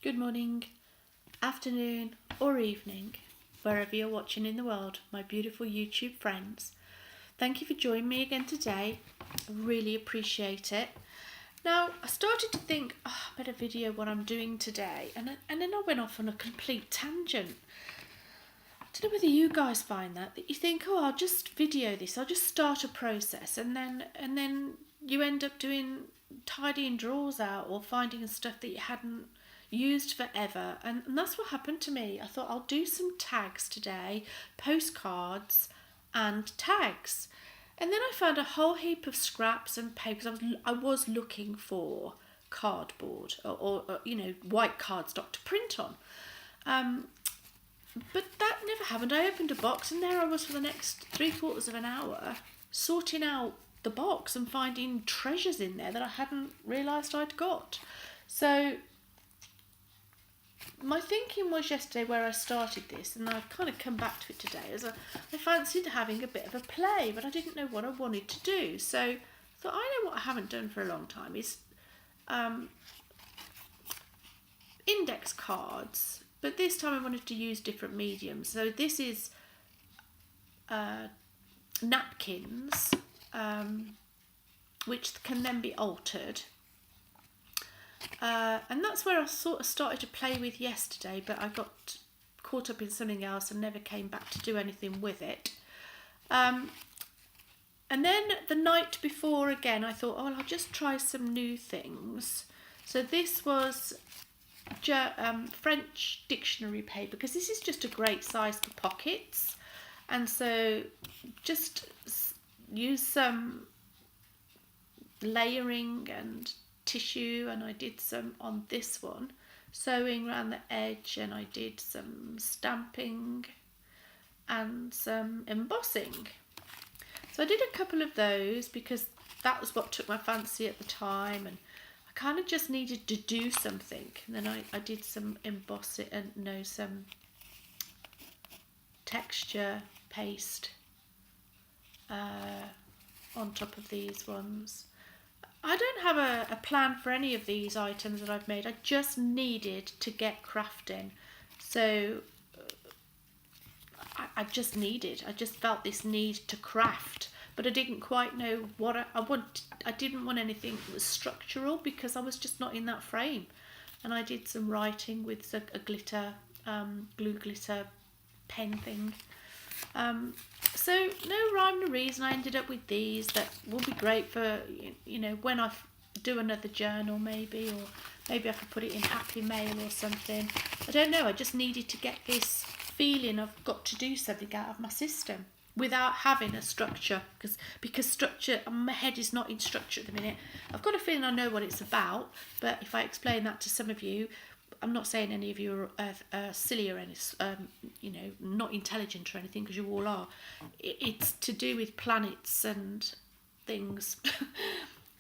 good morning, afternoon or evening, wherever you're watching in the world, my beautiful YouTube friends. Thank you for joining me again today. I really appreciate it. Now, I started to think, I better video what I'm doing today, and then I went off on a complete tangent. I don't know whether you guys find that you think, I'll just video this, I'll just start a process, and then you end up doing tidying drawers out or finding stuff that you hadn't used forever, and that's what happened to me. I thought I'll do some tags today, postcards and tags, and then I found a whole heap of scraps and papers. I was looking for cardboard or white cardstock to print on, but that never happened. I opened a box and there I was for the next 3/4 of an hour sorting out the box and finding treasures in there that I hadn't realised I'd got. So my thinking was yesterday where I started this, and I've kind of come back to it today, as I fancied having a bit of a play, but I didn't know what I wanted to do. So I thought, I know what I haven't done for a long time is index cards, but this time I wanted to use different mediums. So this is napkins, which can then be altered. And that's where I sort of started to play with yesterday, but I got caught up in something else and never came back to do anything with it. And then the night before again, I thought, I'll just try some new things. So this was French dictionary paper, because this is just a great size for pockets. And so just use some layering and tissue, and I did some on this one, sewing around the edge, and I did some stamping and some embossing. So I did a couple of those because that was what took my fancy at the time, and I kind of just needed to do something. And then I did some embossing and some texture paste on top of these ones. I don't have a plan for any of these items that I've made. I just needed to get crafting. So I just felt this need to craft, but I didn't quite know what I want. I didn't want anything that was structural because I was just not in that frame. And I did some writing with a glitter, glue glitter pen thing. So no rhyme or reason, I ended up with these that will be great for, when I do another journal maybe, or maybe I could put it in Happy Mail or something. I don't know, I just needed to get this feeling I've got to do something out of my system without having a structure, because structure, my head is not in structure at the minute. I've got a feeling I know what it's about, but if I explain that to some of you, I'm not saying any of you are silly or any, not intelligent or anything, because you all are. It's to do with planets and things.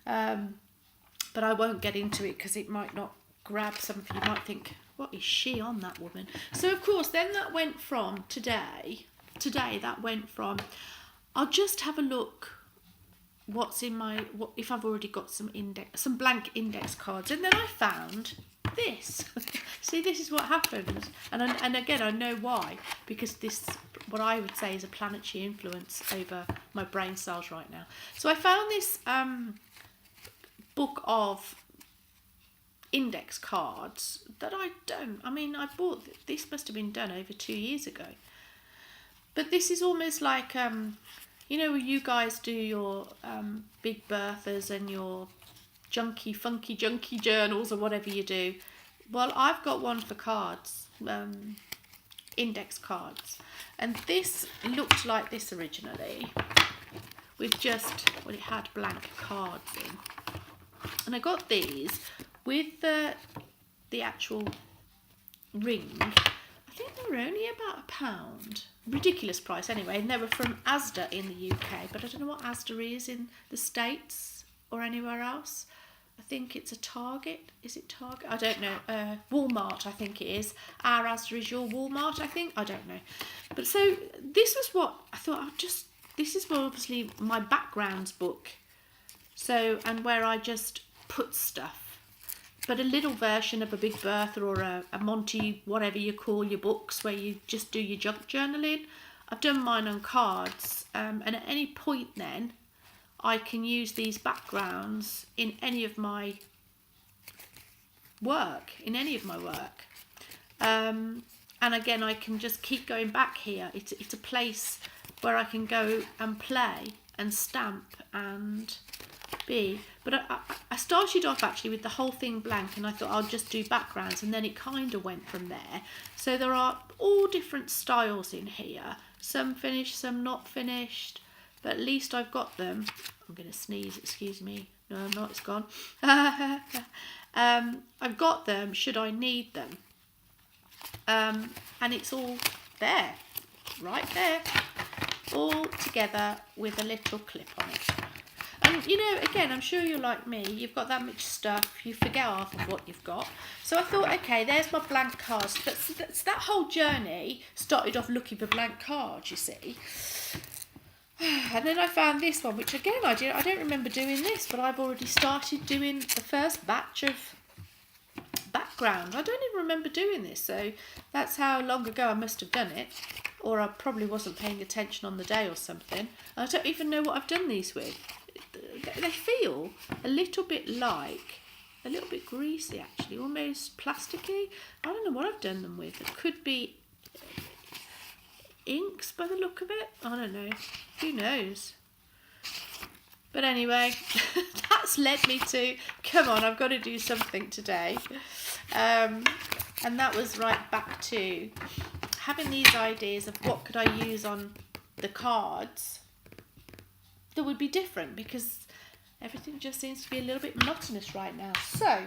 But I won't get into it because it might not grab some of you. You might think, what is she on, that woman? So, of course, then that went from today, that went from, I'll just have a look what's in if I've already got some blank index cards. And then I found this. See, this is what happens, and again I know why, because this, what I would say, is a planetary influence over my brain cells right now. So I found this book of index cards that I bought this, must have been done over 2 years ago, but this is almost like where you guys do your Big Berthas and your funky junky journals or whatever you do. Well, I've got one for cards, index cards, and this looked like this originally, with it had blank cards in, and I got these with the actual ring. I think they were only about £1, ridiculous price anyway, and they were from Asda in the UK, but I don't know what Asda is in the States or anywhere else. I think it's a Target. Is it Target? I don't know. Walmart, I think it is. Our Asda is your Walmart, I think. I don't know. But so this was what I thought. This is obviously my backgrounds book. So, and where I just put stuff. but a little version of a Big Bertha or a Monty, whatever you call your books, where you just do your junk journaling. I've done mine on cards, and at any point then, I can use these backgrounds in any of my work, and again, I can just keep going back here. It's a place where I can go and play and stamp and be. But I started off actually with the whole thing blank, and I thought I'll just do backgrounds, and then it kind of went from there. So there are all different styles in here. Some finished, some not finished, but at least I've got them. I'm going to sneeze, excuse me. No, I'm not, it's gone. I've got them should I need them. And it's all there, right there, all together with a little clip on it. And you know, again, I'm sure you're like me, you've got that much stuff, you forget half of what you've got. So I thought, okay, there's my blank cards. But that whole journey started off looking for blank cards, you see. And then I found this one, which again, I don't remember doing this, but I've already started doing the first batch of background. I don't even remember doing this, so that's how long ago I must have done it, or I probably wasn't paying attention on the day or something. I don't even know what I've done these with. They feel a little bit greasy actually, almost plasticky. I don't know what I've done them with. It could be inks by the look of it. I don't know. Who knows? But anyway, that's led me to, come on, I've got to do something today. And that was right back to having these ideas of what could I use on the cards that would be different, because everything just seems to be a little bit monotonous right now. So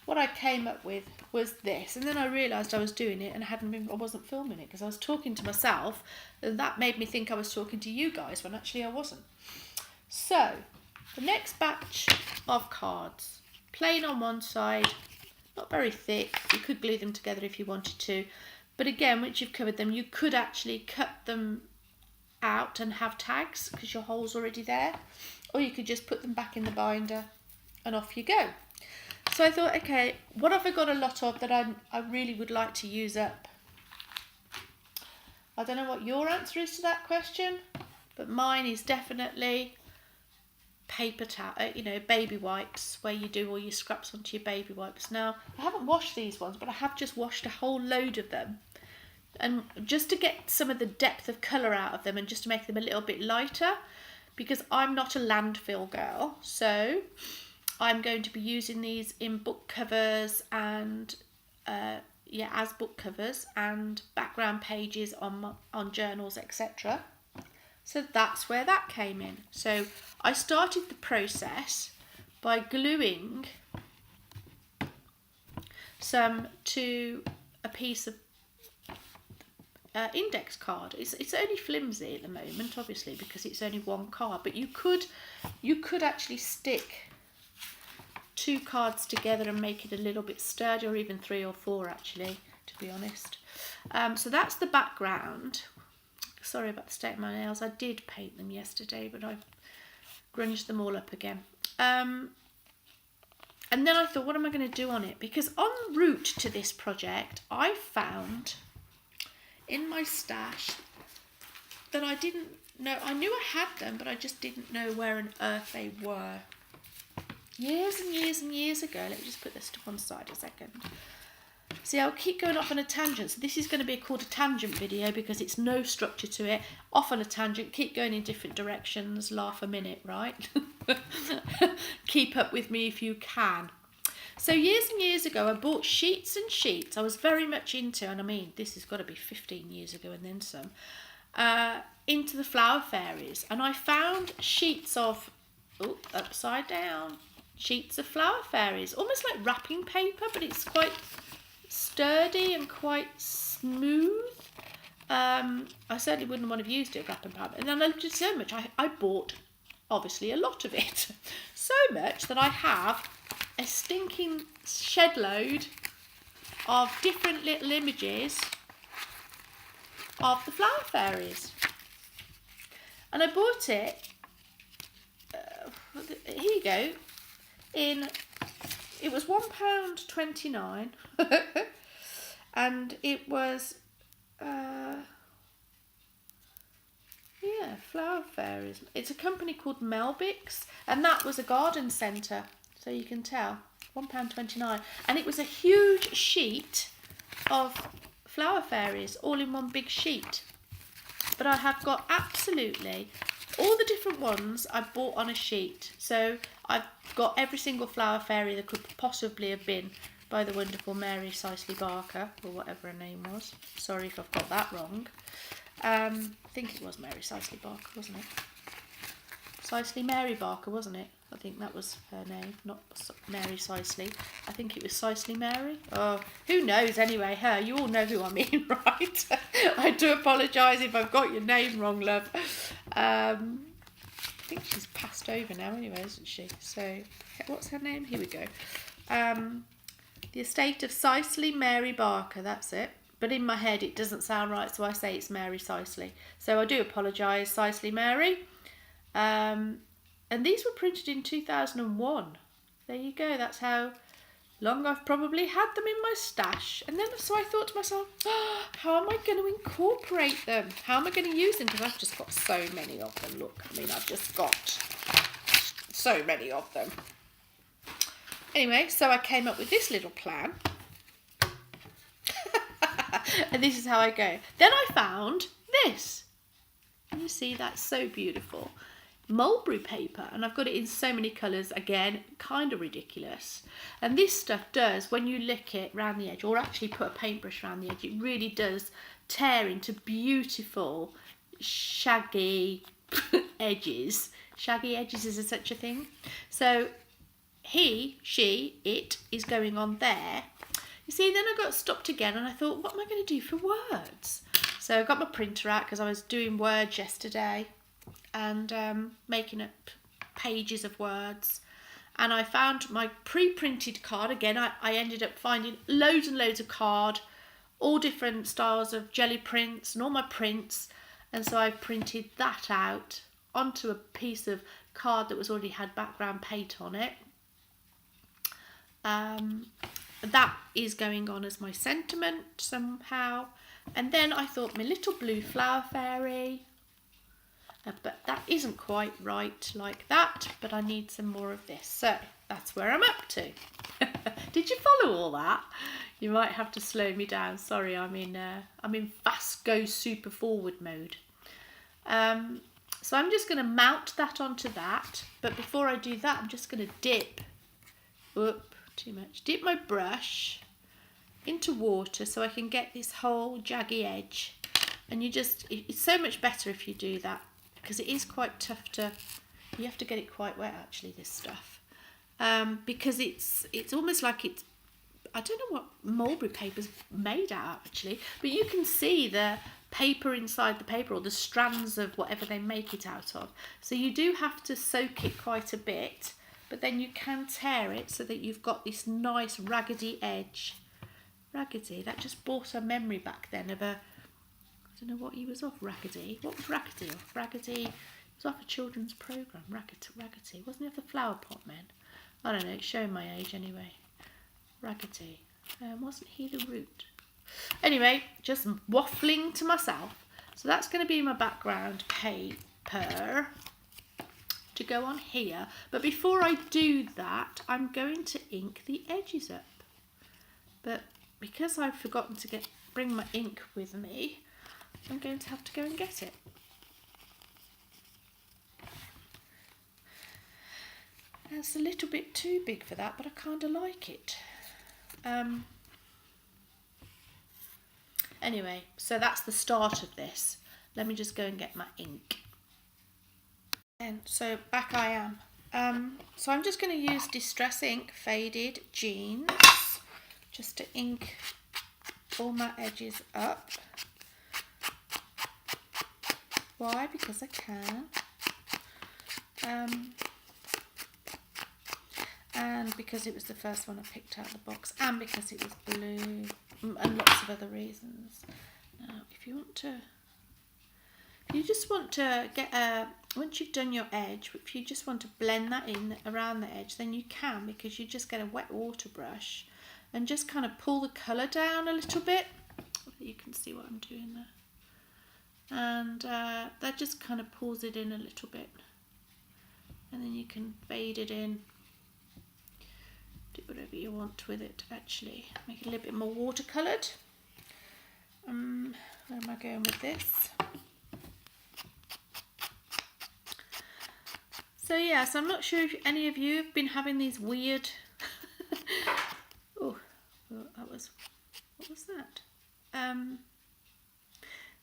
what I came up with was this, and then I realised I was doing it and I wasn't filming it because I was talking to myself, and that made me think I was talking to you guys when actually I wasn't. So the next batch of cards, plain on one side, not very thick. You could glue them together if you wanted to, but again, once you've covered them, you could actually cut them out and have tags because your hole's already there, or you could just put them back in the binder and off you go. So I thought, okay, what have I got a lot of that I really would like to use up? I don't know what your answer is to that question, but mine is definitely paper towel, baby wipes, where you do all your scraps onto your baby wipes. Now, I haven't washed these ones, but I have just washed a whole load of them, and just to get some of the depth of colour out of them and just to make them a little bit lighter, because I'm not a landfill girl, so I'm going to be using these in book covers and as book covers and background pages on journals, etc. So that's where that came in. So I started the process by gluing some to a piece of index card. It's only flimsy at the moment, obviously, because it's only one card, but you could actually stick 2 cards together and make it a little bit sturdy, or even 3 or 4 actually, to be honest. So that's the background. Sorry about the state of my nails. I did paint them yesterday, but I've grunged them all up again. And then I thought, what am I going to do on it? Because en route to this project, I found in my stash that I didn't know. I knew I had them, but I just didn't know where on earth they were. Years and years and years ago. Let me just put this to one side a second. See, I'll keep going off on a tangent. So this is going to be called a tangent video because it's no structure to it. Off on a tangent, keep going in different directions, laugh a minute, right? Keep up with me if you can. So years and years ago, I bought sheets and sheets. I was very much into, and I mean, this has got to be 15 years ago and then some, into the flower fairies. And I found sheets of, upside down, sheets of flower fairies, almost like wrapping paper, but it's quite sturdy and quite smooth. I certainly wouldn't want to have used it wrapping paper. And then I loved it so much, I bought, obviously, a lot of it. So much that I have a stinking shed load of different little images of the flower fairies. And I bought it, here you go, in it was £1.29 and it was Flower Fairies. It's a company called Melbix, and that was a garden centre, so you can tell. £1.29, and it was a huge sheet of Flower Fairies, all in one big sheet. But I have got absolutely all the different ones I bought on a sheet. So I've got every single Flower Fairy that could possibly have been by the wonderful Mary Cicely Barker, or whatever her name was. Sorry if I've got that wrong. I think it was Mary Cicely Barker, wasn't it? Cicely Mary Barker, wasn't it? I think that was her name, not Mary Cicely. I think it was Cicely Mary. Oh, who knows anyway, her. You all know who I mean, right? I do apologise if I've got your name wrong, love. I think she's passed over now anyway, isn't she? So, what's her name? Here we go. The estate of Cicely Mary Barker, that's it. But in my head it doesn't sound right, so I say it's Mary Cicely. So I do apologise, Cicely Mary. And these were printed in 2001. There you go, that's how long I've probably had them in my stash. And then so I thought to myself, oh, how am I going to incorporate them? How am I going to use them? Because I've just got so many of them. Look, I mean, I've just got so many of them. Anyway, so I came up with this little plan. And this is how I go. Then I found this. And you see, that's so beautiful. Mulberry paper, and I've got it in so many colours. Again, kind of ridiculous. And this stuff does, when you lick it round the edge, or actually put a paintbrush around the edge, it really does tear into beautiful shaggy edges. Shaggy edges, is there such a thing? So he, she, it is going on there. You see, then I got stopped again and I thought, what am I going to do for words? So I got my printer out because I was doing words yesterday and making up pages of words. And I found my pre-printed card. Again, I ended up finding loads and loads of card, all different styles of jelly prints and all my prints. And so I printed that out onto a piece of card that was already had background paint on it. That is going on as my sentiment somehow. And then I thought my little blue flower fairy, but that isn't quite right like that, but I need some more of this. So that's where I'm up to. Did you follow all that? You might have to slow me down. Sorry, I'm in fast go super forward mode. So I'm just going to mount that onto that. But before I do that, I'm just going to dip my brush into water so I can get this whole jaggy edge. And it's so much better if you do that, because it is quite tough you have to get it quite wet actually, this stuff. Because it's almost like I don't know what mulberry paper's made out of actually, but you can see the paper inside the paper, or the strands of whatever they make it out of. So you do have to soak it quite a bit. But then you can tear it so that you've got this nice raggedy edge. Raggedy, that just brought a memory back then of I don't know what he was off, Raggedy. What was Raggedy off? Raggedy, it was off a children's programme, Raggedy. Wasn't he off the Flower Pot Men? I don't know, it's showing my age anyway. Raggedy, wasn't he the root? Anyway, just waffling to myself. So that's going to be my background paper to go on here, but before I do that, I'm going to ink the edges up. But because I've forgotten to bring my ink with me, I'm going to have to go and get it. It's a little bit too big for that, but I kind of like it. Anyway, so that's the start of this. Let me just go and get my ink. And so back I am. So I'm just going to use Distress Ink Faded Jeans just to ink all my edges up. Why? Because I can. And because it was the first one I picked out of the box, and because it was blue, and lots of other reasons. Now, if you you just want to get once you've done your edge, if you just want to blend that in around the edge, then you can, because you just get a wet water brush and just kind of pull the colour down a little bit. You can see what I'm doing there. And that just kind of pulls it in a little bit. And then you can fade it in. Do whatever you want with it, actually. Make it a little bit more watercoloured. Where am I going with this? So yeah, so I'm not sure if any of you have been having these weird... oh, that was... What was that?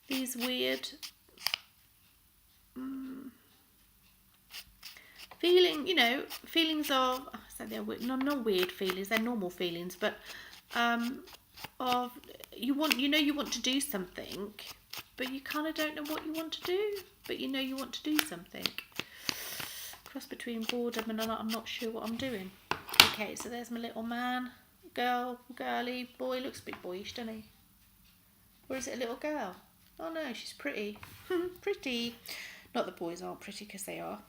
These weird... feelings of... I say they're weird, not weird feelings, they're normal feelings, but of... You want to do something, but you kind of don't know what you want to do, but you know you want to do something. Cross between boredom and I'm not sure what I'm doing. Okay, so there's my little man, girly, boy. Looks a bit boyish, doesn't he? Or is it a little girl? Oh no, she's pretty. Pretty. Not that boys aren't pretty, because they are.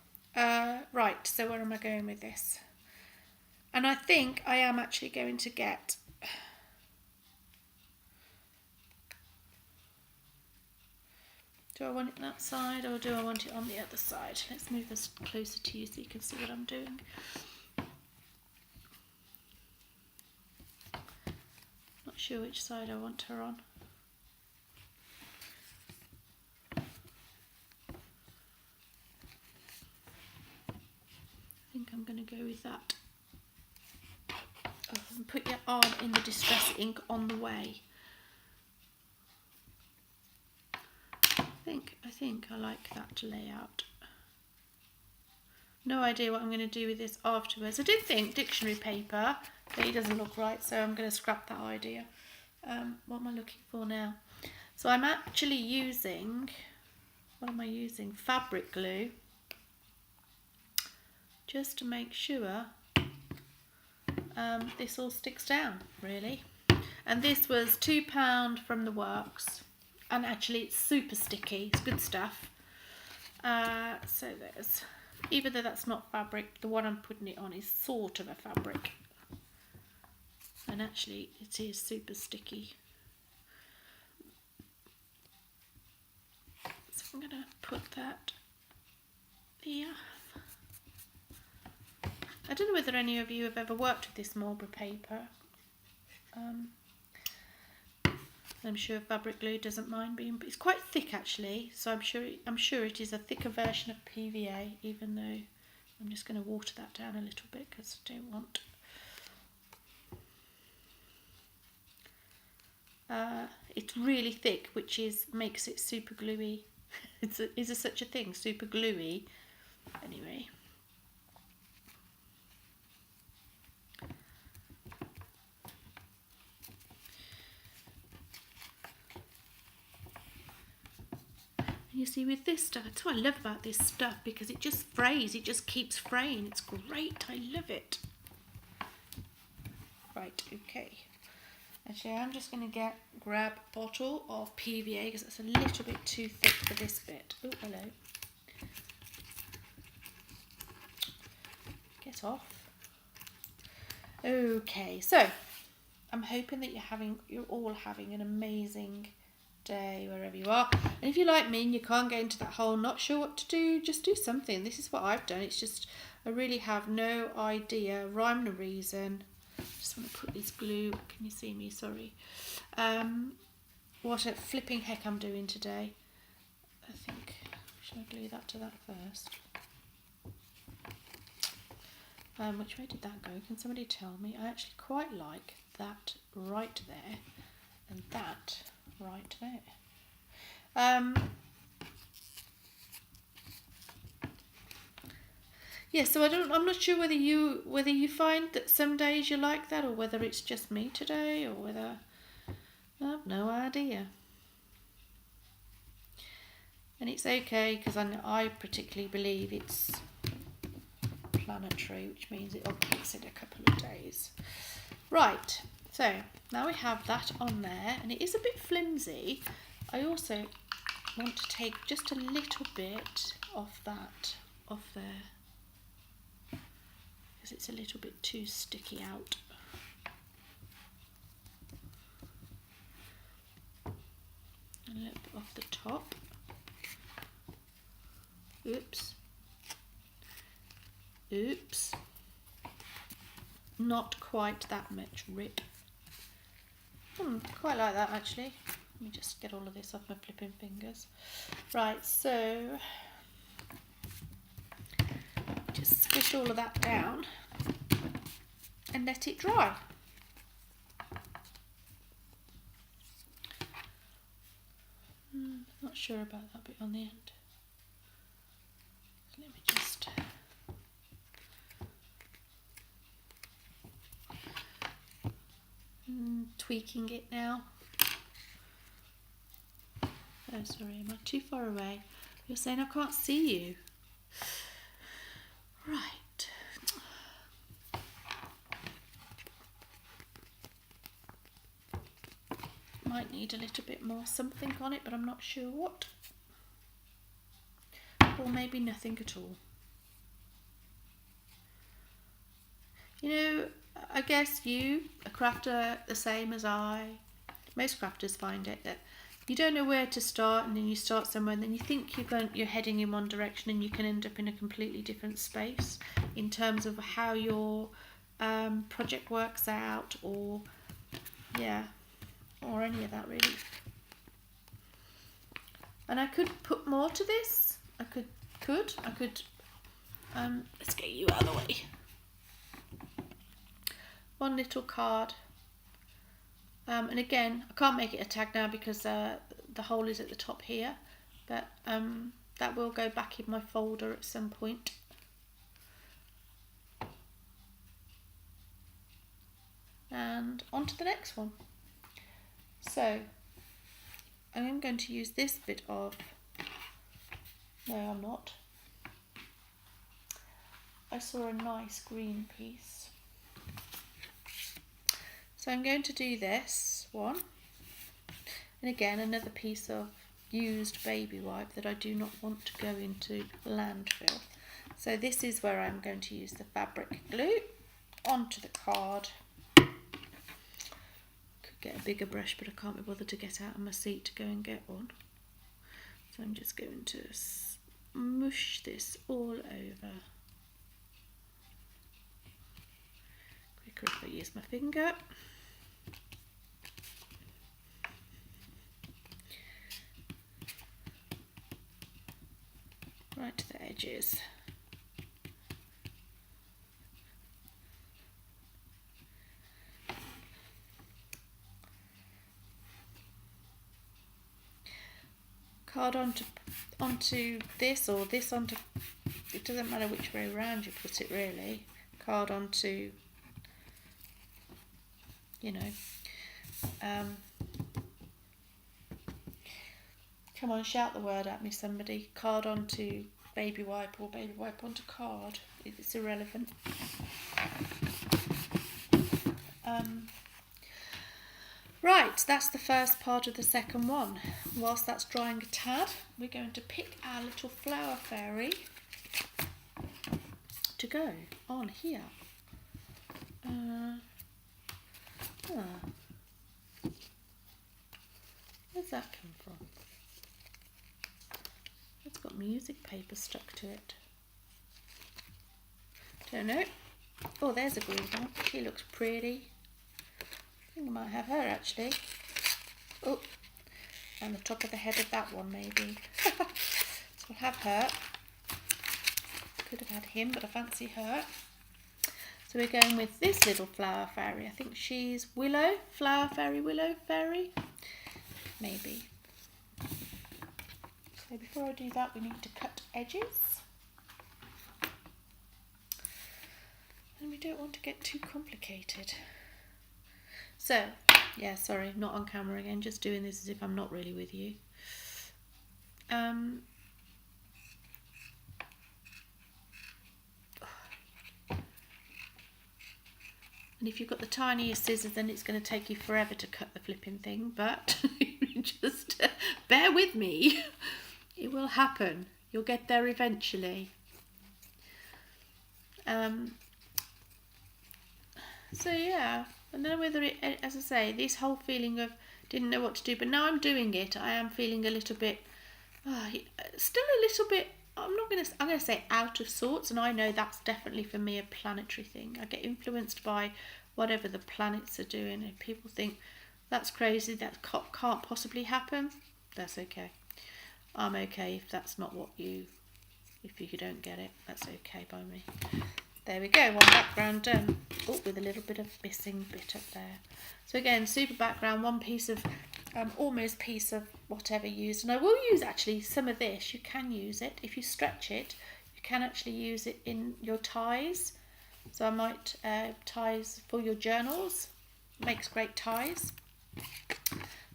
Right, so where am I going with this? And I think I am actually going to get... Do I want it that side, or do I want it on the other side? Let's move this closer to you so you can see what I'm doing. Not sure which side I want her on. I think I'm going to go with that. Oh, and put your arm in the distress ink on the way. I think I like that layout. No idea what I'm going to do with this afterwards. I did think dictionary paper, but it doesn't look right, so I'm going to scrap that idea. What am I looking for now? So I'm actually using, what am I using? Fabric glue, just to make sure this all sticks down, really. And this was £2 from the works. And actually it's super sticky, it's good stuff. So there's, even though that's not fabric, the one I'm putting it on is sort of a fabric. And actually it is super sticky. So I'm going to put that there. I don't know whether any of you have ever worked with this Marlborough paper. I'm sure fabric glue doesn't mind being, but it's quite thick actually, so I'm sure it is a thicker version of PVA, even though I'm just going to water that down a little bit because I don't want. It's really thick, which makes it super gluey. Is there such a thing, super gluey? Anyway. You see, with this stuff, that's what I love about this stuff, because it just frays, it just keeps fraying. It's great, I love it. Right, okay. Actually, I'm just going to grab a bottle of PVA, because it's a little bit too thick for this bit. Oh, hello. Get off. Okay, so I'm hoping that you're all having an amazing day wherever you are. And if you're like me and you can't get into that hole, not sure what to do, just do something. This is what I've done. It's just I really have no idea, rhyme or reason. Just want to put this glue. Can you see me? Sorry. What a flipping heck I'm doing today. I think should I glue that to that first? Which way did that go? Can somebody tell me? I actually quite like that right there and that right there. Yeah, so I'm not sure whether you find that some days you're like that, or whether it's just me today, or whether I have no idea. And it's okay, because I particularly believe it's planetary, which means it'll pass in a couple of days. Right, so now we have that on there, and it is a bit flimsy. I also want to take just a little bit off that, off there, because it's a little bit too sticky out. A little bit off the top. Oops. Oops. Not quite that much rip. Quite like that actually. Let me just get all of this off my flipping fingers. Right, so just squish all of that down and let it dry. Not sure about that bit on the end. Let me just tweaking it now. Oh, sorry, am I too far away? You're saying I can't see you. Right. Might need a little bit more something on it, but I'm not sure what. Or maybe nothing at all. You know, I guess you, a crafter the same as I, most crafters find it that you don't know where to start, and then you start somewhere and then you think you're heading in one direction and you can end up in a completely different space in terms of how your project works out, or or any of that really. And I could put more to this. I could let's get you out of the way. One little card. And again, I can't make it a tag now because the hole is at the top here, but that will go back in my folder at some point. And on to the next one. So I'm going to use this bit of, no I'm not, I saw a nice green piece. So I'm going to do this one, and again another piece of used baby wipe that I do not want to go into landfill. So this is where I'm going to use the fabric glue onto the card. Could get a bigger brush, but I can't be bothered to get out of my seat to go and get one. So I'm just going to smush this all over. Quicker if I use my finger. Right to the edges. Card onto this, or this onto, it doesn't matter which way around you put it really. Card onto, you know, come on, shout the word at me somebody. Card onto baby wipe, or baby wipe onto card. It's irrelevant. Right, that's the first part of the second one. Whilst that's drying a tad, we're going to pick our little flower fairy to go on here. Where's that come from? It's got music paper stuck to it. Don't know. Oh, there's a green one. She looks pretty. I think I might have her actually. Oh, and the top of the head of that one maybe. So we'll have her. Could have had him, but I fancy her. So we're going with this little flower fairy. I think she's Willow, flower fairy, Willow fairy, maybe. So before I do that, we need to cut edges. And we don't want to get too complicated. So, yeah, sorry, not on camera again, just doing this as if I'm not really with you. And if you've got the tiniest scissors, then it's going to take you forever to cut the flipping thing, but Just bear with me. It will happen. You'll get there eventually. So yeah, I don't know whether it, as I say, this whole feeling of didn't know what to do, but now I'm doing it, I am feeling a little bit, still a little bit, I'm going to say out of sorts, and I know that's definitely for me a planetary thing. I get influenced by whatever the planets are doing, and people think that's crazy, that can't possibly happen. That's okay. I'm okay if that's not what if you don't get it, that's okay by me. There we go, one background done. Oh, with a little bit of missing bit up there. So again, super background, one piece of, almost piece of whatever used. And I will use actually some of this. You can use it. If you stretch it, you can actually use it in your ties. So I might, ties for your journals. Makes great ties.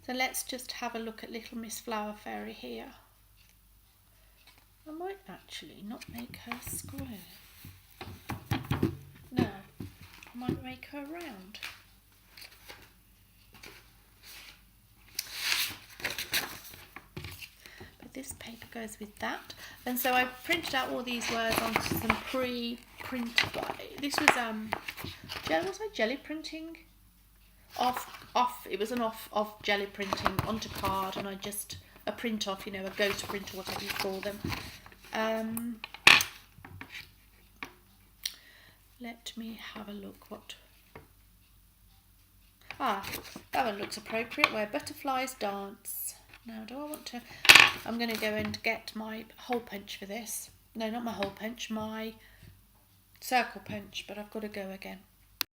So let's just have a look at Little Miss Flower Fairy here. I might actually not make her square. No, I might make her round. But this paper goes with that. And so I printed out all these words onto some pre-print. This was was I jelly printing? It was an off jelly printing onto card, and I just a print off, a ghost print or whatever you call them. Let me have a look. That one looks appropriate. Where butterflies dance. Now, do I want to? I'm going to go and get my hole punch for this. No, not my hole punch. My circle punch. But I've got to go again.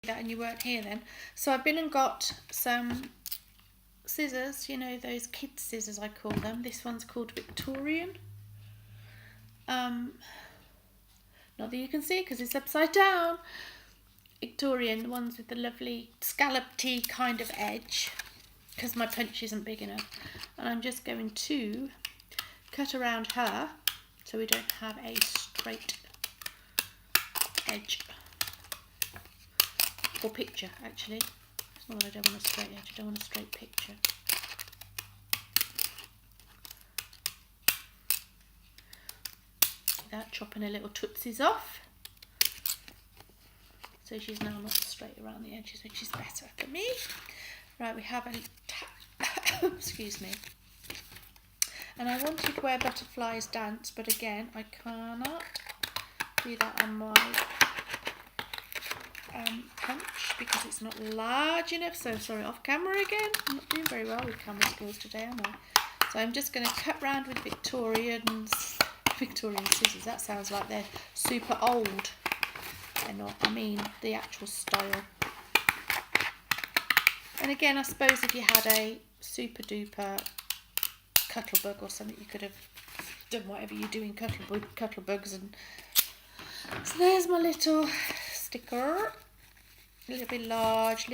That and you weren't here then. So I've been and got some scissors. Those kids' scissors I call them. This one's called Victorian. Not that you can see because it's upside down. Victorian, the ones with the lovely scallopy kind of edge, because my punch isn't big enough. And I'm just going to cut around her so we don't have a straight edge. Or picture, actually. It's not that I don't want a straight edge, I don't want a straight picture. Without chopping her little tootsies off. So she's now not straight around the edges, which is better for me. Right, we have a excuse me. And I wanted Where Butterflies Dance, but again, I cannot do that on my punch because it's not large enough. So sorry, off camera again. I'm not doing very well with camera skills today, am I? So I'm just going to cut round with Victorian scissors. That sounds like they're super old. They're not. I mean the actual style. And again, I suppose if you had a super duper cuttlebug or something, you could have done whatever you do in cuttlebugs. And so there's my little sticker. A little bit large,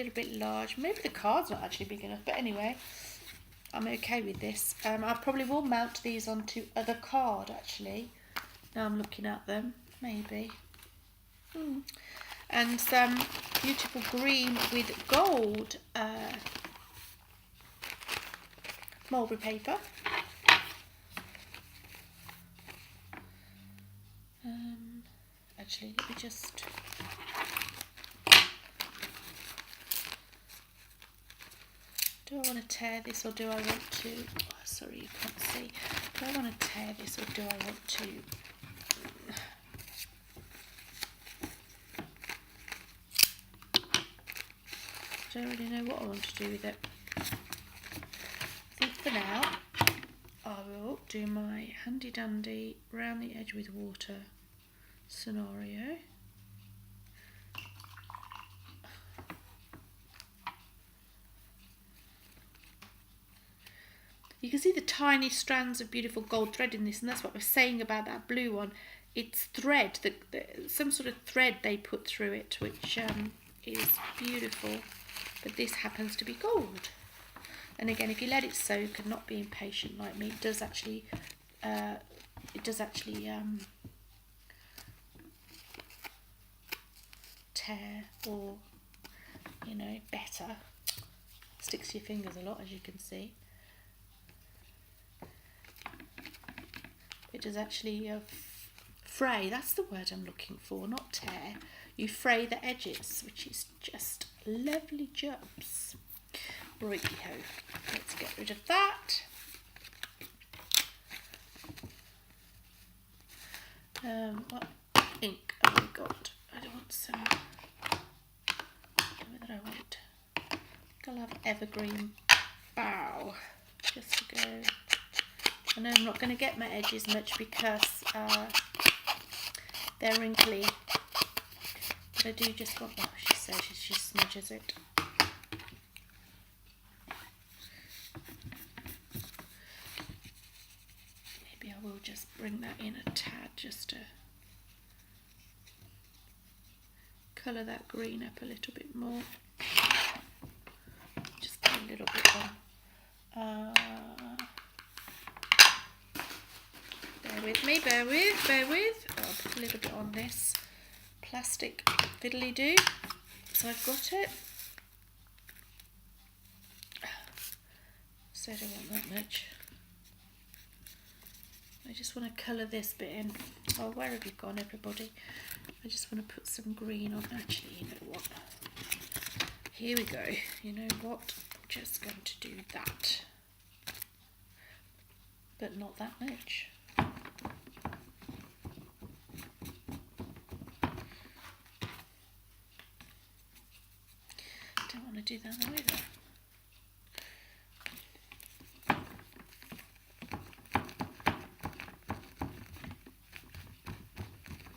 Maybe the card's not actually big enough, but anyway, I'm okay with this. I probably will mount these onto other card actually. Now I'm looking at them, maybe. And some beautiful green with gold mulberry paper. Actually, let me just... Do I want to tear this or do I want to... Oh, sorry, you can't see. Do I want to tear this or do I want to... I don't really know what I want to do with it. I think for now I will do my handy dandy round the edge with water scenario. You can see the tiny strands of beautiful gold thread in this, and that's what we're saying about that blue one. It's thread, some sort of thread they put through it, which is beautiful. But this happens to be gold. And again, if you let it soak and not be impatient like me, it does actually tear or, better. Sticks to your fingers a lot, as you can see. it does actually fray. That's the word I'm looking for, not tear. You fray the edges, which is just lovely jobs. Righty-ho, let's get rid of that. What ink have we got? I don't want some. What do I want? I think I'll have evergreen bow just to go. I know I'm not going to get my edges much because they're wrinkly, but I do just want. Oh, she says she smudges it. Maybe I will just bring that in a tad just to colour that green up a little bit more. Just get a little bit on. Bear with. Oh, I'll put a little bit on this plastic fiddly-do, so I've got it. So I don't want that much. I just want to colour this bit in. Oh, where have you gone, everybody? I just want to put some green on. Actually, you know what? Here we go. You know what? I'm just going to do that. But not that much. Don't want to do that either.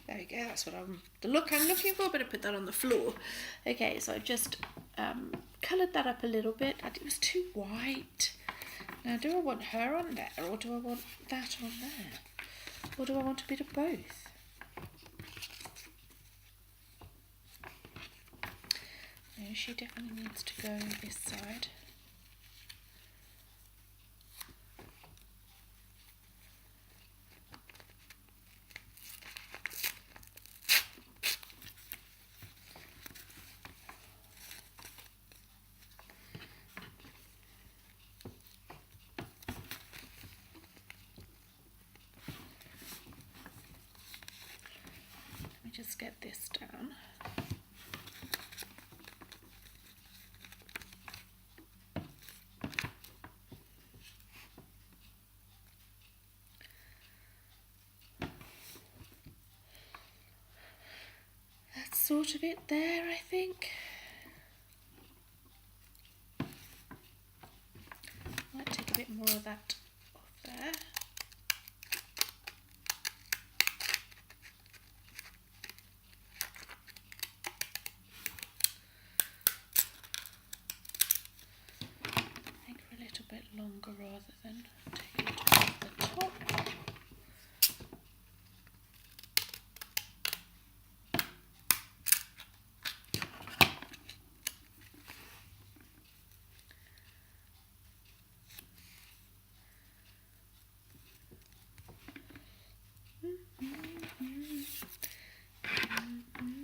There we go, that's the look I'm looking for, but I put that on the floor. Okay, so I've just coloured that up a little bit. It was too white. Now, do I want her on there, or do I want that on there? Or do I want a bit of both? No, she definitely needs to go this side. Just get this down. That's sort of it there, I think. Might take a bit more of that off there. Longer rather than taking it off the top.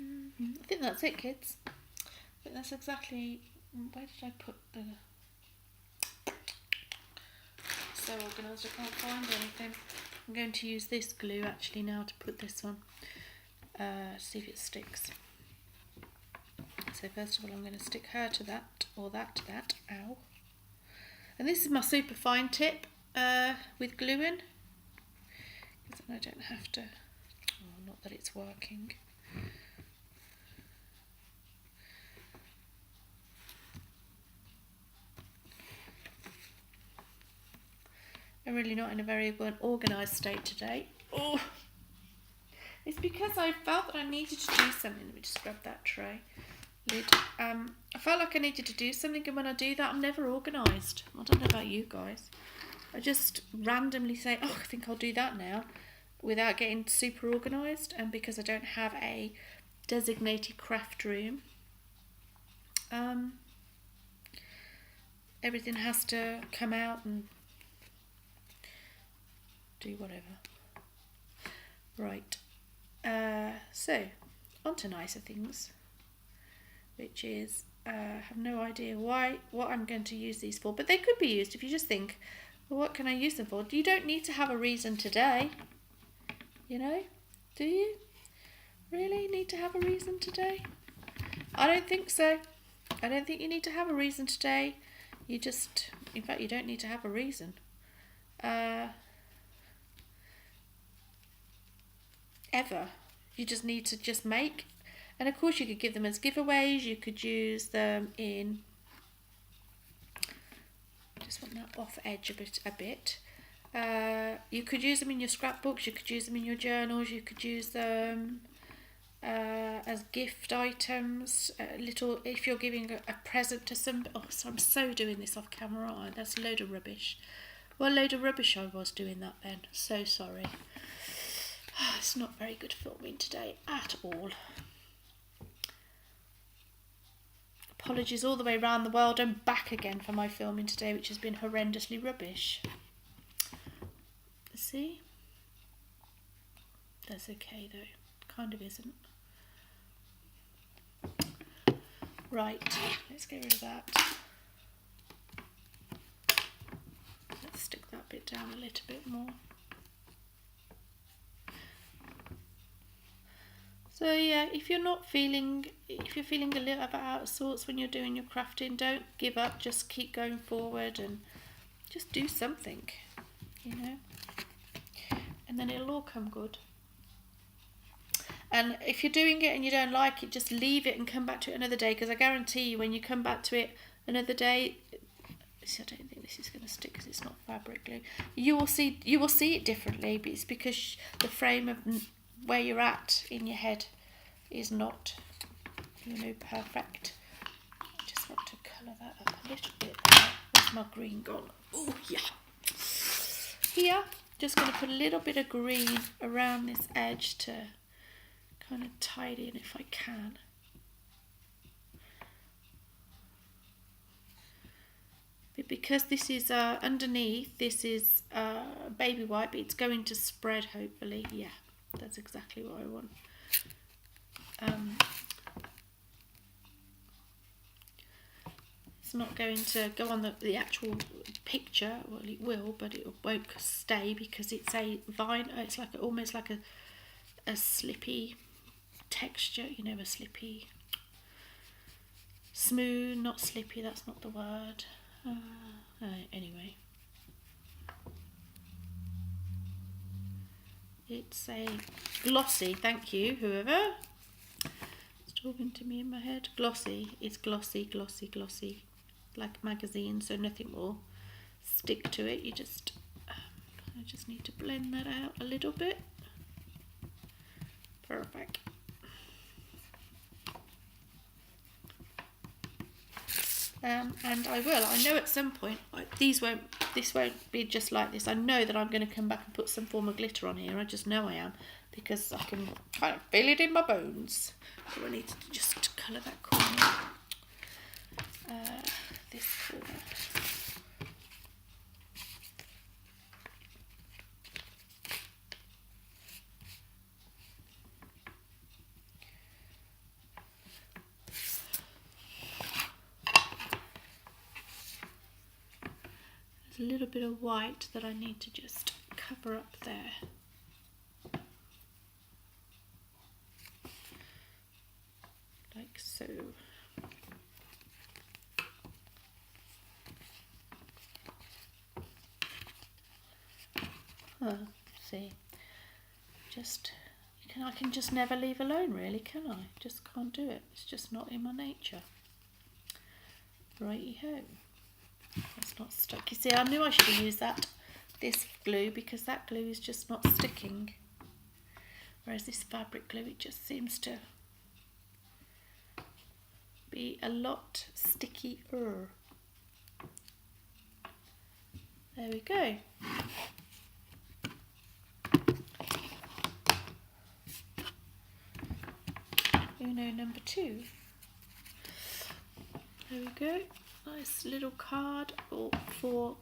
I think that's it, kids. I think that's exactly. Where did I put the? So organised, I can't find anything. I'm going to use this glue actually now to put this on. See if it sticks. So first of all, I'm going to stick her to that, or that to that. Ow! And this is my super fine tip with gluing, because then I don't have to. Oh, not that it's working. I'm really not in a very organised state today. Oh, it's because I felt that I needed to do something. Let me just grab that tray lid. I felt like I needed to do something, and when I do that, I'm never organised. I don't know about you guys. I just randomly say, oh, I think I'll do that now, without getting super organised. And because I don't have a designated craft room, everything has to come out and do whatever. Right, so on to nicer things, which is I have no idea what I'm going to use these for, but they could be used if you just think, well, what can I use them for? You don't need to have a reason today. You know? Do you really need to have a reason today? I don't think so. I don't think you need to have a reason today. You just, in fact, you don't need to have a reason. Ever. You just need to just make. And of course you could give them as giveaways. You could use them in, just want that off edge a bit. You could use them in your scrapbooks. You could use them in your journals. You could use them as gift items, little, if you're giving a present to some. Oh, so I'm so doing this off camera, aren't I? That's a load of rubbish. What a load of rubbish I was doing that then. So sorry. It's not very good filming today at all. Apologies all the way around the world and back again for my filming today, which has been horrendously rubbish. See? That's okay though. Kind of isn't. Right, let's get rid of that. Let's stick that bit down a little bit more. So yeah, if you're feeling a little bit out of sorts when you're doing your crafting, don't give up, just keep going forward and just do something, you know, and then it'll all come good. And if you're doing it and you don't like it, just leave it and come back to it another day, because I guarantee you when you come back to it another day, I don't think this is going to stick because it's not fabric glue, you will see it differently, but it's because the frame of where you're at in your head is not, you know, perfect. I just want to colour that up a little bit there. Where's my green gone? Oh yeah. Here, just going to put a little bit of green around this edge to kind of tidy in if I can. But because this is underneath, this is baby white, but it's going to spread hopefully. Yeah. That's exactly what I want. It's not going to go on the actual picture. Well, it will, but it won't stay because it's a vine. It's like almost like a slippy texture. You know, a slippy, smooth, not slippy. That's not the word. Anyway. It's a glossy, thank you, whoever is talking to me in my head. Glossy, it's glossy, glossy, glossy, like magazine, so nothing will stick to it. You just, I just need to blend that out a little bit. Perfect. And I will. I know at some point this won't be just like this. I know that I'm going to come back and put some form of glitter on here. I just know I am, because I can kind of feel it in my bones. So I need to just colour that corner. This corner. A little bit of white that I need to just cover up there. Like so. Oh, see. I can just never leave alone really, can I? Just can't do it. It's just not in my nature. Righty-ho. It's not stuck. You see, I knew I should have used this glue, because that glue is just not sticking. Whereas this fabric glue, it just seems to be a lot stickier. There we go. Uno number 2. There we go. Nice little card for,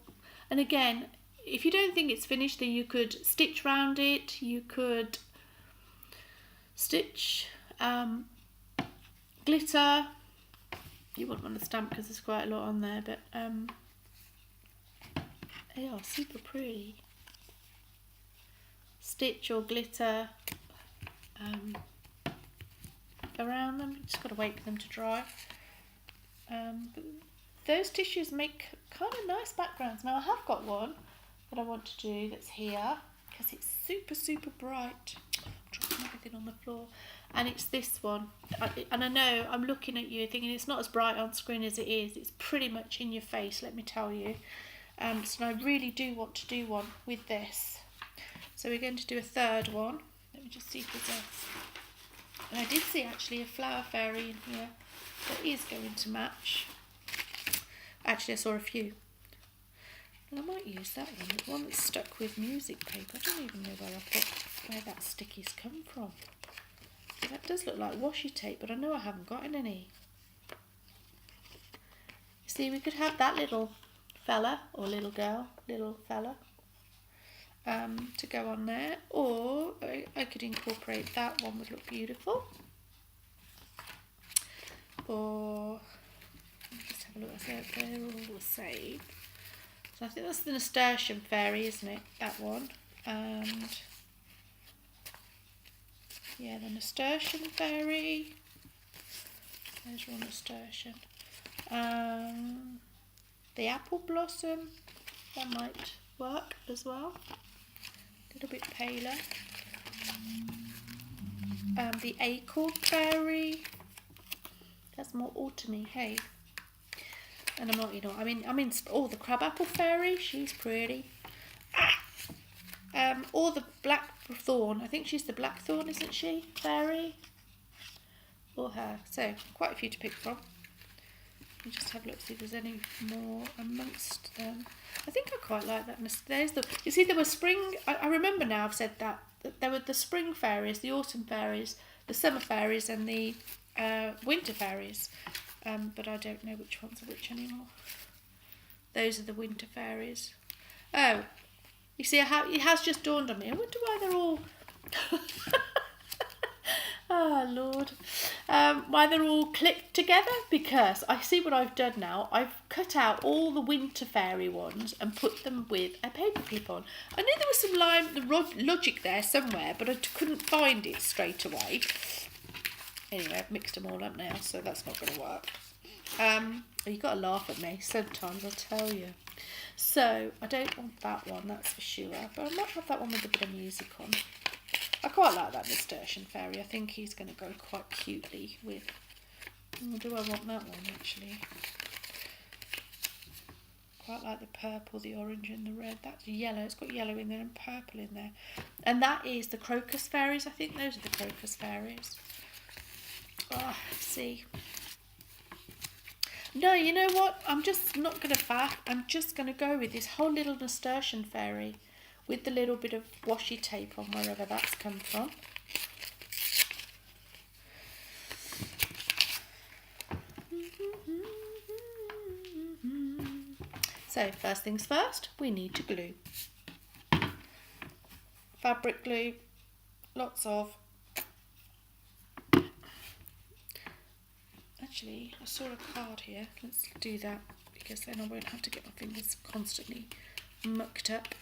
and again, if you don't think it's finished, then you could stitch round it. You could stitch glitter. You wouldn't want to stamp because there's quite a lot on there, but they are super pretty. stitch or glitter around them. You just got to wait for them to dry. But those tissues make kind of nice backgrounds. Now I have got one that I want to do that's here because it's super bright. I'm dropping everything on the floor. And it's this one. And I know I'm looking at you thinking it's not as bright on screen as it is. It's pretty much in your face, let me tell you. So I really do want to do one with this. So we're going to do a third one. Let me just see if there's a... And I did see actually a flower fairy in here that is going to match. Actually, I saw a few. And I might use that one. The one that's stuck with music paper. I don't even know where that sticky's come from. That does look like washi tape, but I know I haven't gotten any. See, we could have that little fella or little girl, little fella, to go on there, or I could incorporate that one, would look beautiful. Or just have a look. They're all the same. So I think that's the nasturtium fairy, isn't it? That one, and yeah, the nasturtium fairy. There's one nasturtium. The apple blossom, that might work as well. A little bit paler. The acorn fairy. That's more autumny, hey. And I'm not, you know, I mean, the crabapple fairy. She's pretty. Or the blackthorn. I think she's the blackthorn, isn't she? Fairy. Or her. So quite a few to pick from. We'll just have a look, see if there's any more amongst them. I think I quite like that. There's the. You see, there were spring. I remember now. I've said that there were the spring fairies, the autumn fairies, the summer fairies, and the winter fairies. But I don't know which ones are which anymore. Those are the winter fairies. Oh, you see, it has just dawned on me. I wonder why they're all. Oh Lord, why they're all clicked together, because I see what I've done now. I've cut out all the winter fairy ones and put them with a paper clip on. I knew there was some logic there somewhere, but I couldn't find it straight away. Anyway, I've mixed them all up now, so that's not going to work. You've got to laugh at me sometimes, I'll tell you. So I don't want that one, that's for sure, but I might have that one with a bit of music on. I quite like that nasturtium fairy. I think he's going to go quite cutely with... Oh, do I want that one, actually? Quite like the purple, the orange and the red. That's yellow. It's got yellow in there and purple in there. And that is the crocus fairies. I think those are the crocus fairies. Oh, see. No, you know what? I'm just not going to faff. I'm just going to go with this whole little nasturtium fairy, with the little bit of washi tape on wherever that's come from. So first things first, we need to glue. Fabric glue, lots of. Actually, I saw a card here. Let's do that, because then I won't have to get my fingers constantly mucked up.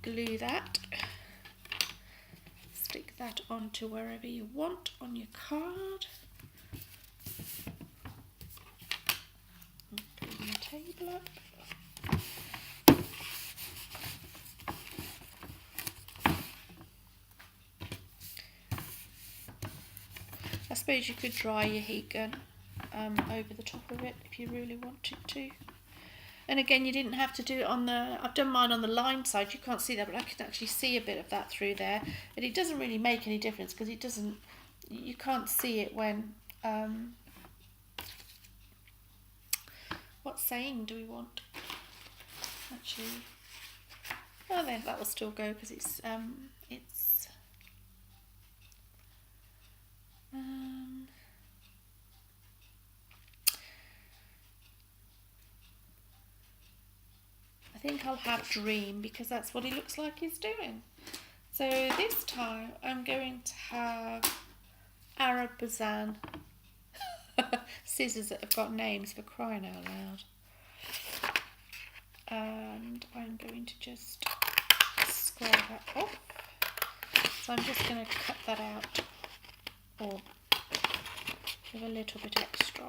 Glue that, stick that onto wherever you want on your card. Clean the table up. I suppose you could dry your heat gun over the top of it if you really wanted to. And again, you didn't have to do it on the... I've done mine on the line side. You can't see that, but I can actually see a bit of that through there. And it doesn't really make any difference, because it doesn't... You can't see it when... what saying do we want? Actually... Well, then that will still go, because it's... I think I'll have dream, because that's what he looks like he's doing. So this time I'm going to have Arab Bazan scissors that have got names, for crying out loud. and I'm going to just square that off. So I'm just going to cut that out, or give a little bit extra,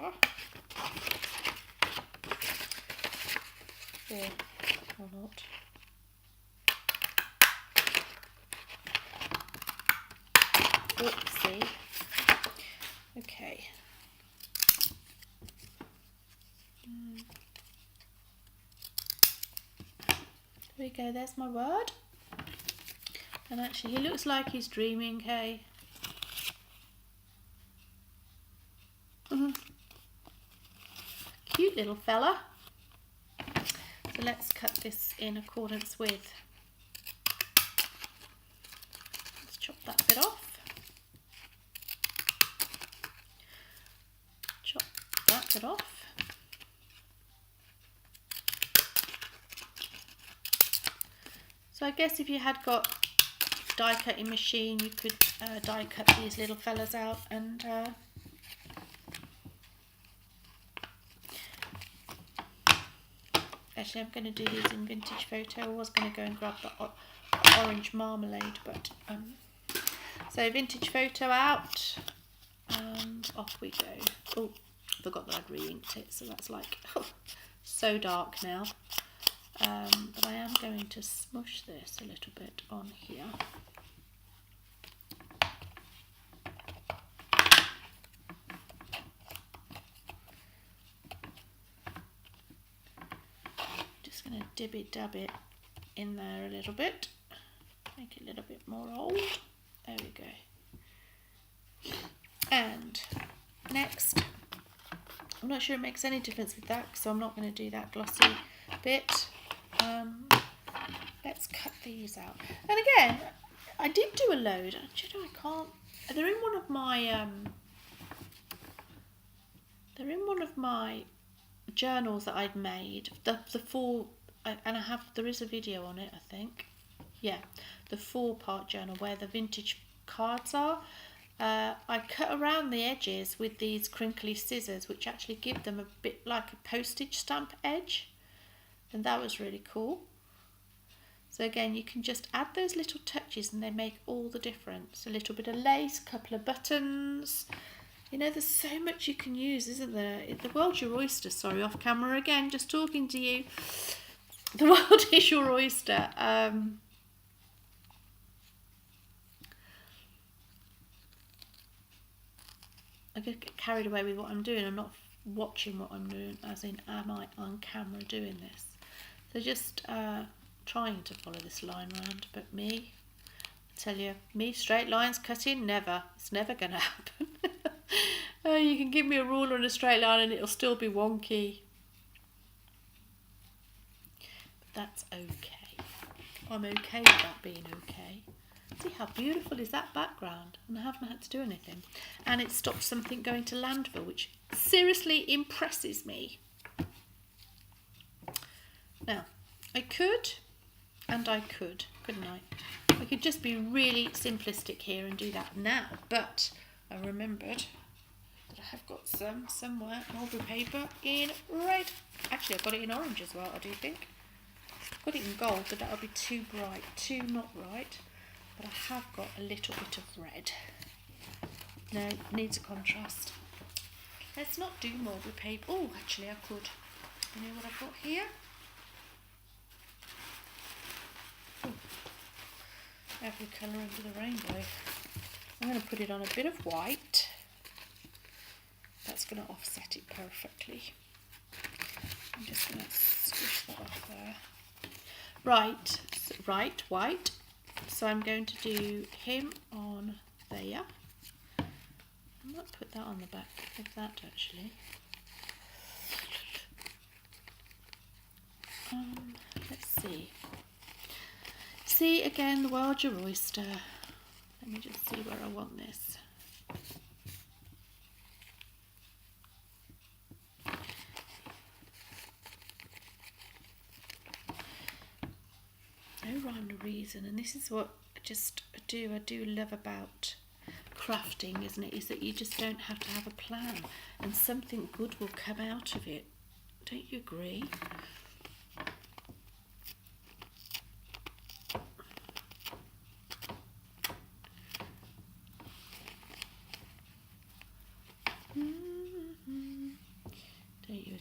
or not. Oopsie. Okay. There we go, there's my word. And actually, he looks like he's dreaming, hey? Cute little fella. So let's cut this in accordance with. Let's chop that bit off. Chop that bit off. So I guess if you had got die cutting machine, you could die cut these little fellas out, and actually I'm going to do these in Vintage Photo. I was going to go and grab the orange marmalade, but so Vintage Photo out, and off we go. Oh, I forgot that I'd re-inked it, so that's like so dark now. But I am going to smush this a little bit on here. Just going to dibby-dab it in there a little bit. Make it a little bit more old. There we go. And next, I'm not sure it makes any difference with that, so I'm not going to do that glossy bit. Let's cut these out. And again, I did do a load. Do you know, I can't. They're in one of my journals that I'd made. The 4, and I have. There is a video on it, I think. Yeah, the 4-part journal where the vintage cards are. I cut around the edges with these crinkly scissors, which actually give them a bit like a postage stamp edge. And that was really cool. So again, you can just add those little touches and they make all the difference. A little bit of lace, a couple of buttons. You know, there's so much you can use, isn't there? The world's your oyster. Sorry, off camera again, just talking to you. The world is your oyster. I get carried away with what I'm doing. I'm not watching what I'm doing, as in, am I on camera doing this? So just trying to follow this line round, but me, I tell you, me straight lines cutting, never. It's never going to happen. You can give me a ruler and a straight line and it'll still be wonky. But that's okay. I'm okay with that being okay. See how beautiful is that background? And I haven't had to do anything. And it stopped something going to landfill, which seriously impresses me. Now, I could, and I could, couldn't I? I could just be really simplistic here and do that now, but I remembered that I have got some somewhere mulberry paper in red. Actually, I've got it in orange as well, I do think. I've got it in gold, but that'll be too bright, too not right. But I have got a little bit of red. No, it needs a contrast. Let's not do mulberry paper. Oh, actually I could. You know what I've got here? Ooh. Every colour under the rainbow. I'm going to put it on a bit of white. That's going to offset it perfectly. I'm just going to squish that off there. Right, white. So I'm going to do him on there. I might put that on the back of that actually. Let's see. See again, the world your oyster. Let me just see where I want this. No rhyme or reason, and this is what I do love about crafting, isn't it? Is that you just don't have to have a plan, and something good will come out of it. Don't you agree?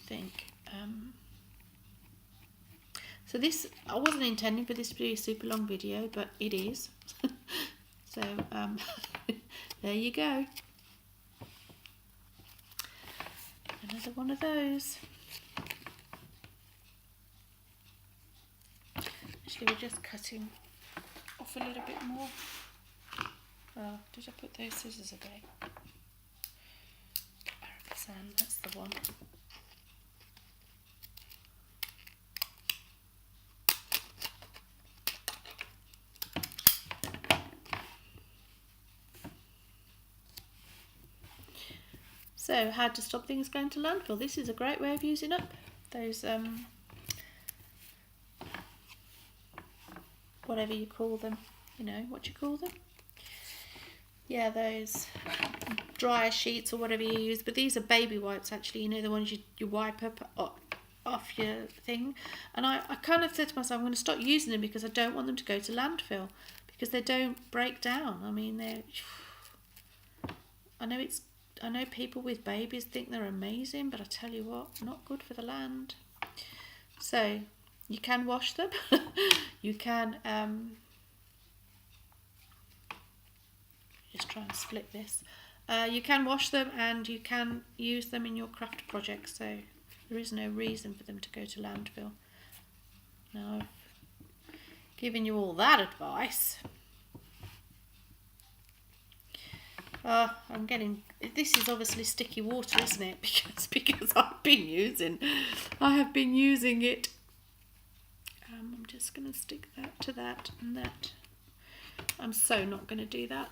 think. So this, I wasn't intending for this to be a super long video, but it is. So there you go. Another one of those. Actually, we're just cutting off a little bit more. Oh, did I put those scissors away? Arabic sand, that's the one. So, how to stop things going to landfill. This is a great way of using up those, whatever you call them, you know, what do you call them? Yeah, those dryer sheets or whatever you use, but these are baby wipes actually, you know, the ones you wipe up off your thing. And I kind of said to myself, I'm going to stop using them because I don't want them to go to landfill, because they don't break down. I mean, I know people with babies think they're amazing, but I tell you what, not good for the land. So you can wash them. You can just try and split this. You can wash them and you can use them in your craft projects. So there is no reason for them to go to landfill. Now I've given you all that advice. I'm getting, this is obviously sticky water, isn't it? Because I have been using it. I'm just going to stick that to that and that. I'm so not going to do that.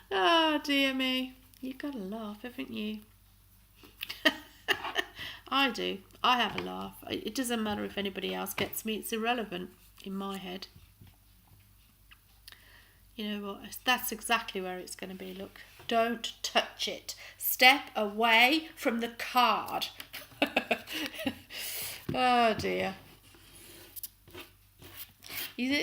Oh dear me. You've got to laugh, haven't you? I do. I have a laugh. It doesn't matter if anybody else gets me. It's irrelevant in my head. You know what? That's exactly where it's going to be. Look, don't touch it. Step away from the card. Oh dear.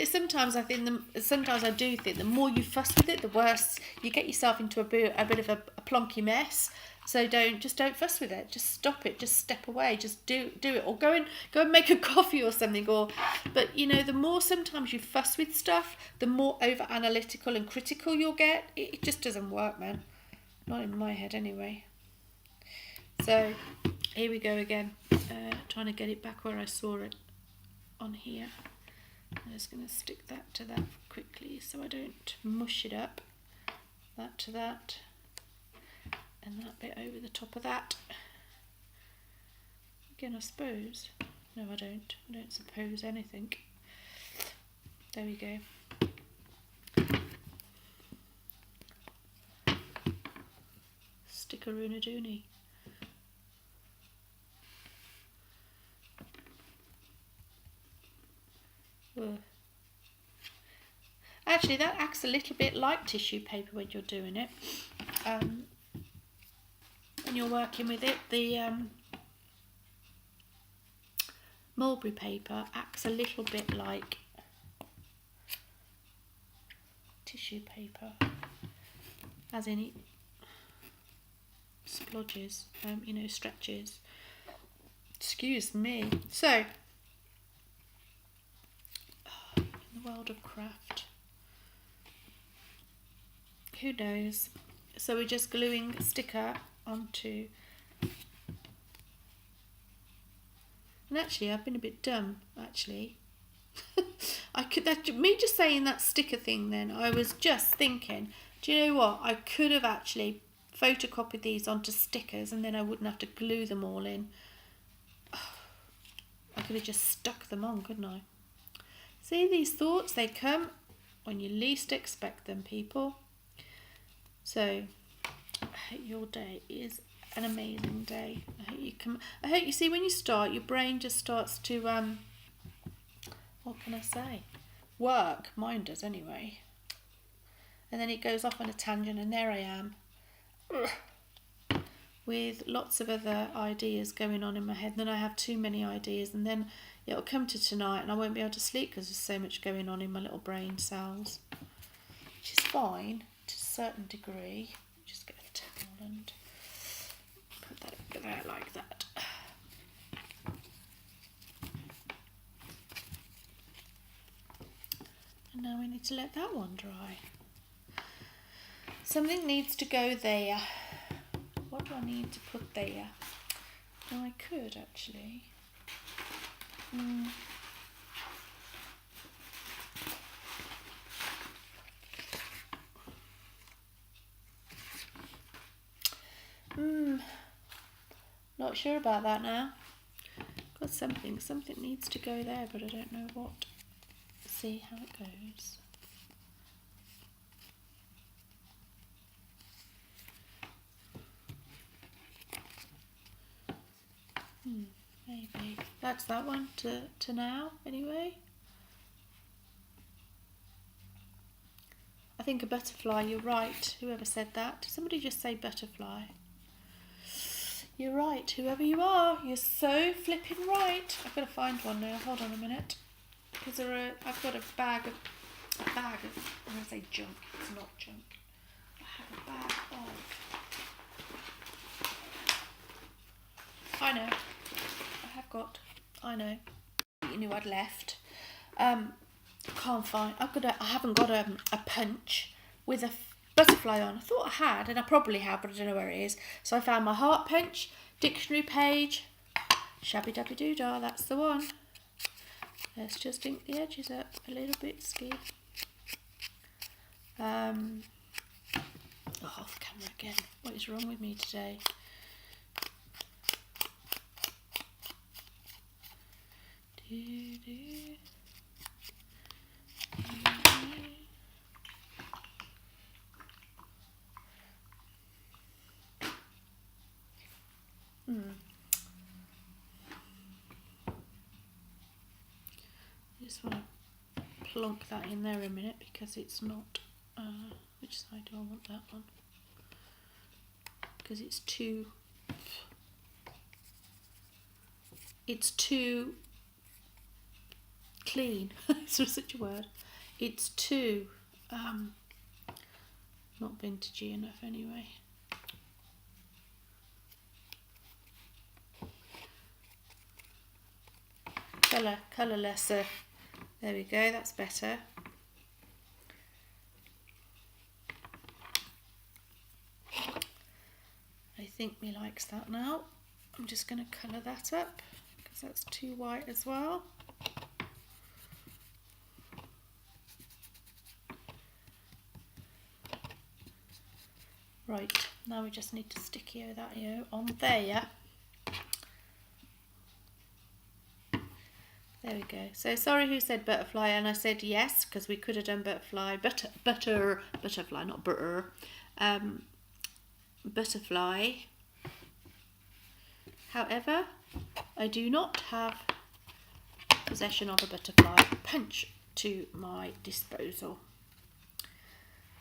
Sometimes I do think the more you fuss with it, the worse you get yourself into a bit of a plonky mess. So don't fuss with it. Just stop it. Just step away. Just do it, or go and make a coffee or something. But you know, the more sometimes you fuss with stuff, the more over analytical and critical you'll get. It just doesn't work, man. Not in my head, anyway. So here we go again. Trying to get it back where I saw it on here. I'm just going to stick that to that quickly so I don't mush it up. That to that. And that bit over the top of that. Again, I suppose. No, I don't. I don't suppose anything. There we go. Stick-a-roona-doony. Actually, that acts a little bit like tissue paper when you're doing it. When you're working with it, the mulberry paper acts a little bit like tissue paper, as in it splodges, you know, stretches. Excuse me. So, in the world of craft, who knows? So we're just gluing a sticker onto, and actually I've been a bit dumb actually. Me just saying that sticker thing then, I was just thinking, do you know what, I could have actually photocopied these onto stickers and then I wouldn't have to glue them all in. I could have just stuck them on, couldn't I? See, these thoughts, they come when you least expect them, people. So I hope your day is an amazing day. I hope you see, when you start, your brain just starts to what can I say, work. Mine does anyway. And then it goes off on a tangent, and there I am with lots of other ideas going on in my head. And then I have too many ideas, and then it'll come to tonight and I won't be able to sleep because there's so much going on in my little brain cells, which is fine to a certain degree. Just get a towel and put put that there like that. And now we need to let that one dry. Something needs to go there. What do I need to put there? Oh, I could actually. Not sure about that now. Got something needs to go there, but I don't know what. See how it goes. Maybe that's that one to now anyway. I think a butterfly, you're right. Whoever said that. Did somebody just say butterfly? You're right, whoever you are. You're so flipping right. I've got to find one now. Hold on a minute. Because I've got a bag of, I'm going to say junk. It's not junk. I have a bag of, I know. I know. You knew I'd left. Can't find. I haven't got a punch with a butterfly on. I thought I had, and I probably have, but I don't know where it is. So I found my heart punch, dictionary page, shabby dabby doodah. That's the one. Let's just ink the edges up a little bit ski. Off camera again. What is wrong with me today? I just want to plonk that in there a minute because it's not. Which side do I want that on? Because it's too. It's too clean. Is there such a word? It's too not vintagey enough anyway. Colour lesser. There we go, that's better. I think me likes that now. I'm just going to colour that up because that's too white as well. Right, now we just need to sticky that on there. There we go. So sorry who said butterfly, and I said yes because we could have done butterfly, butterfly, not butter. Butterfly. However, I do not have possession of a butterfly punch to my disposal.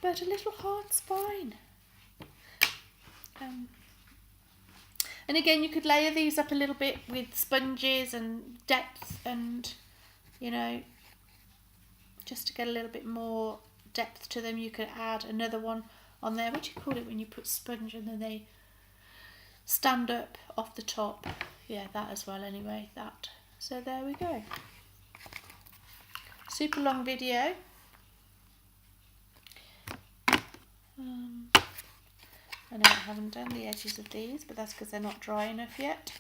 But a little heart spine. And again, you could layer these up a little bit with sponges and depth and, just to get a little bit more depth to them, you could add another one on there. What do you call it when you put sponge and then they stand up off the top? Yeah, that as well anyway, that. So there we go. Super long video. I know I haven't done the edges of these, but that's because they're not dry enough yet.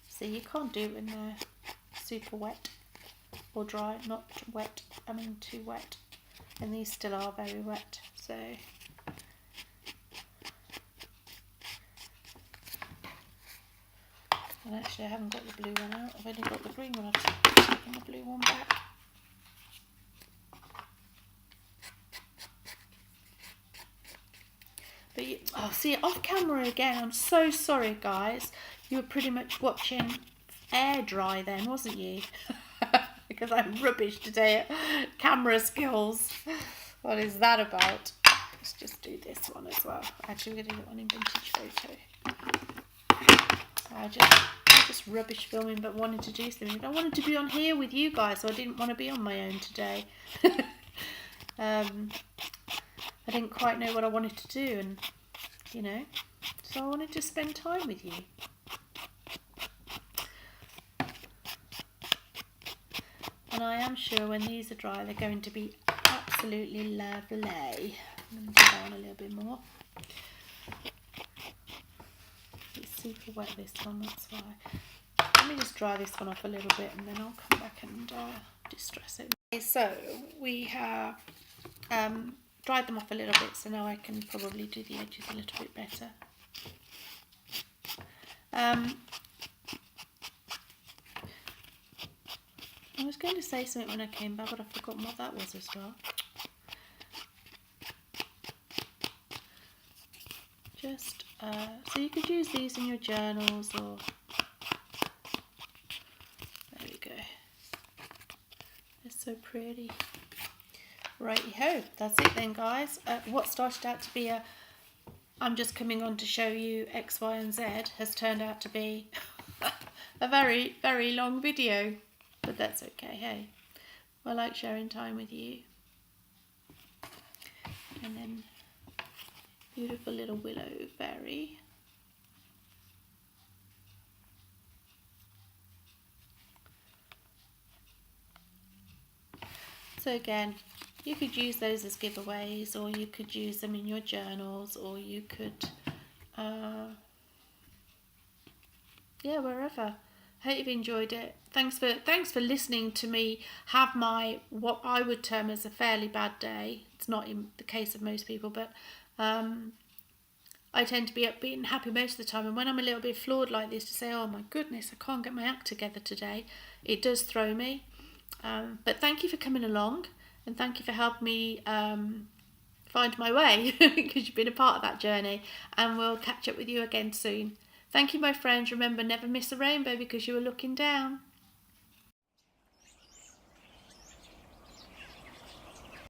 See, you can't do it when they're super wet or dry, not wet, I mean too wet. And these still are very wet, so. And actually I haven't got the blue one out, I've only got the green one, I've taken the blue one back. But see, off camera again, I'm so sorry guys. You were pretty much watching air dry then, wasn't you? Because I'm rubbish today at camera skills. What is that about? Let's just do this one as well. Actually, we're going to do that one in vintage photo. I just rubbish filming, but wanted to do something. I wanted to be on here with you guys, so I didn't want to be on my own today. I didn't quite know what I wanted to do, and So I wanted to spend time with you. And I am sure when these are dry, they're going to be absolutely lovely. I'm going to put on a little bit more. It's super wet this one, that's why. Let me just dry this one off a little bit and then I'll come back and distress it. Okay, so we have dried them off a little bit, so now I can probably do the edges a little bit better. I was going to say something when I came back, but I've forgotten what that was as well. Just, so you could use these in your journals, or, there we go. They're so pretty. Righty-ho, that's it then, guys. What started out to be I'm just coming on to show you X, Y and Z has turned out to be a very, very long video. But that's okay, hey. I like sharing time with you. And then beautiful little willow berry. So again, you could use those as giveaways, or you could use them in your journals, or you could, yeah, wherever. Hope you've enjoyed it. Thanks for listening to me have my, what I would term as a fairly bad day. It's not in the case of most people, but I tend to be upbeat and happy most of the time. And when I'm a little bit flawed like this, to say, oh my goodness, I can't get my act together today, it does throw me. But thank you for coming along, and thank you for helping me find my way, because you've been a part of that journey. And we'll catch up with you again soon. Thank you, my friends. Remember, never miss a rainbow because you are looking down.